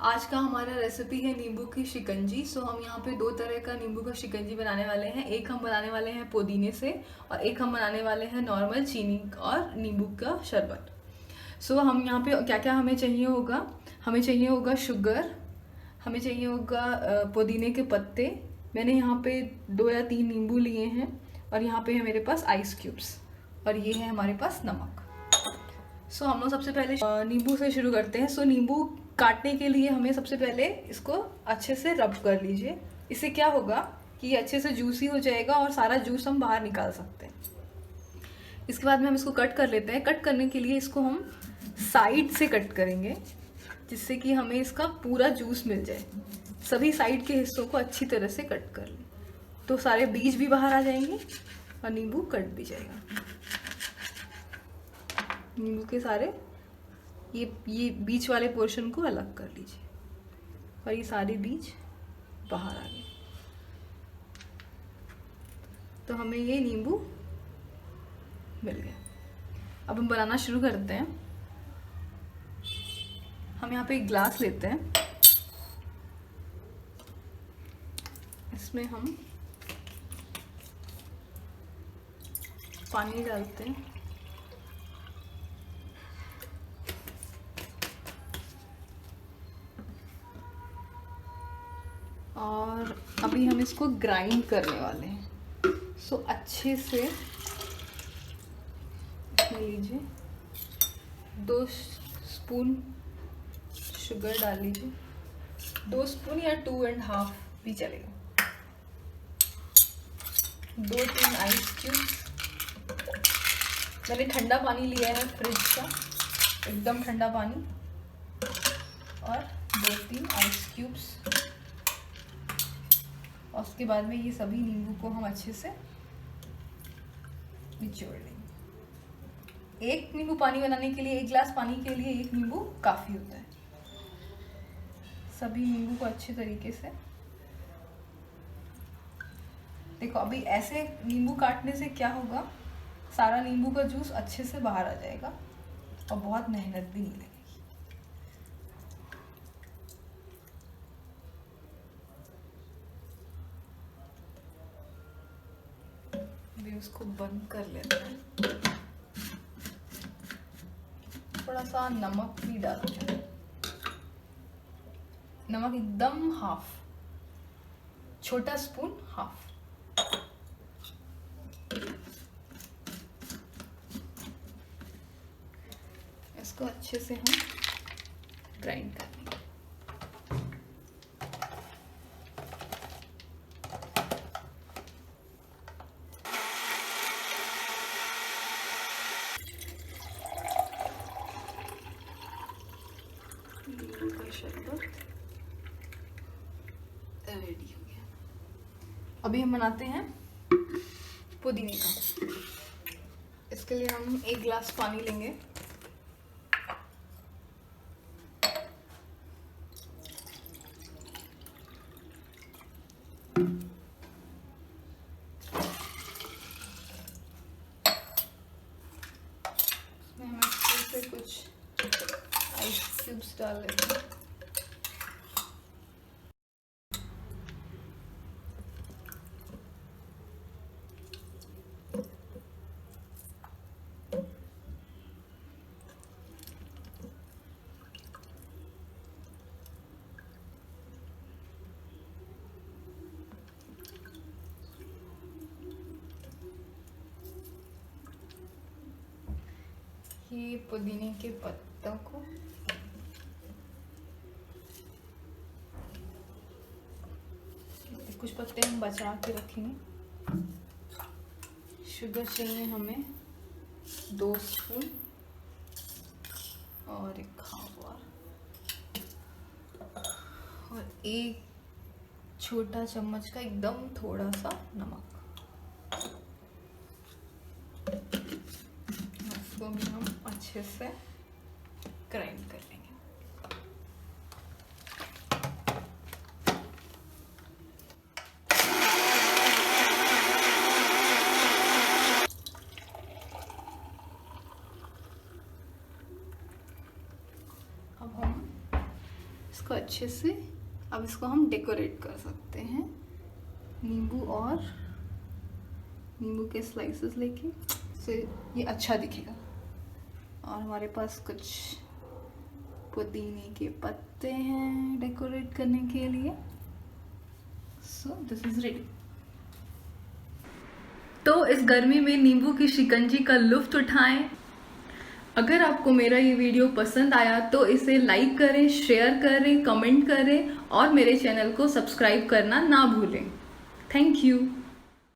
आज का हमारा रेसिपी है नींबू की शिकंजी। सो हम यहाँ पे दो तरह का नींबू का शिकंजी बनाने वाले हैं। एक हम बनाने वाले हैं पुदीने से और एक हम बनाने वाले हैं नॉर्मल चीनी और नींबू का शरबत। सो हम यहाँ पे क्या क्या हमें चाहिए होगा, हमें चाहिए होगा शुगर, हमें चाहिए होगा पुदीने के पत्ते। मैंने यहाँ पे 2 या 3 नींबू लिए हैं और यहाँ पे है मेरे पास आइस क्यूब्स और ये है हमारे पास नमक। सो हम लोग सबसे पहले नींबू से शुरू करते हैं। सो नींबू काटने के लिए हमें सबसे पहले इसको अच्छे से रब कर लीजिए। इससे क्या होगा कि ये अच्छे से जूसी हो जाएगा और सारा जूस हम बाहर निकाल सकते हैं। इसके बाद में हम इसको कट कर लेते हैं। कट करने के लिए इसको हम साइड से कट करेंगे जिससे कि हमें इसका पूरा जूस मिल जाए। सभी साइड के हिस्सों को अच्छी तरह से कट कर लें तो सारे बीज भी बाहर आ जाएंगे और नींबू कट भी जाएगा। नींबू के सारे ये बीच वाले पोर्शन को अलग कर लीजिए और ये सारे बीज बाहर आ गए। तो हमें ये नींबू मिल गया। अब हम बनाना शुरू करते हैं। हम यहाँ पे एक ग्लास लेते हैं। इसमें हम पानी डालते हैं और अभी हम इसको ग्राइंड करने वाले हैं। सो अच्छे से इसमें लीजिए 2 स्पून शुगर डाल लीजिए, 2 स्पून या 2.5 भी चलेगा। 2-3 आइस क्यूब्स। मैंने ठंडा पानी लिया है फ्रिज का, एकदम ठंडा पानी, और 2-3 आइस क्यूब्स। और उसके बाद में ये सभी नींबू को हम अच्छे से निचोड़ लेंगे। एक नींबू पानी बनाने के लिए, 1 गिलास पानी के लिए 1 नींबू काफ़ी होता है। सभी नींबू को अच्छे तरीके से देखो। अभी ऐसे नींबू काटने से क्या होगा, सारा नींबू का जूस अच्छे से बाहर आ जाएगा और बहुत मेहनत भी नहीं लगेगी। अभी उसको बंद कर लेते हैं। थोड़ा सा नमक भी डालते हैं। नमक एकदम हाफ, छोटा स्पून हाफ। इसको अच्छे से हम ग्राइंड कर लेंगे। नींबू का शरबत रेडी हो गया। अभी हम बनाते हैं पुदीने का। इसके लिए हम 1 गिलास पानी लेंगे। इसमें हम अच्छे से कुछ आइस क्यूब्स डाल लेते हैं। ये पुदीने के पत्तों को कुछ पत्ते हम बचा के रखेंगे। शुगर चाहिए हमें 2 स्पून और 1 खावा और 1 छोटा चम्मच का एकदम थोड़ा सा नमक। इसको भी हम अच्छे से ग्राइंड कर लेंगे। अब हम इसको अच्छे से। अब इसको हम डेकोरेट कर सकते हैं नींबू के स्लाइसेस लेके, से ये अच्छा दिखेगा। और हमारे पास कुछ पुदीने के पत्ते हैं डेकोरेट करने के लिए। So this is ready. तो इस गर्मी में नींबू की शिकंजी का लुत्फ उठाएं। अगर आपको मेरा ये वीडियो पसंद आया तो इसे लाइक करें, शेयर करें, कमेंट करें और मेरे चैनल को सब्सक्राइब करना ना भूलें। Thank you.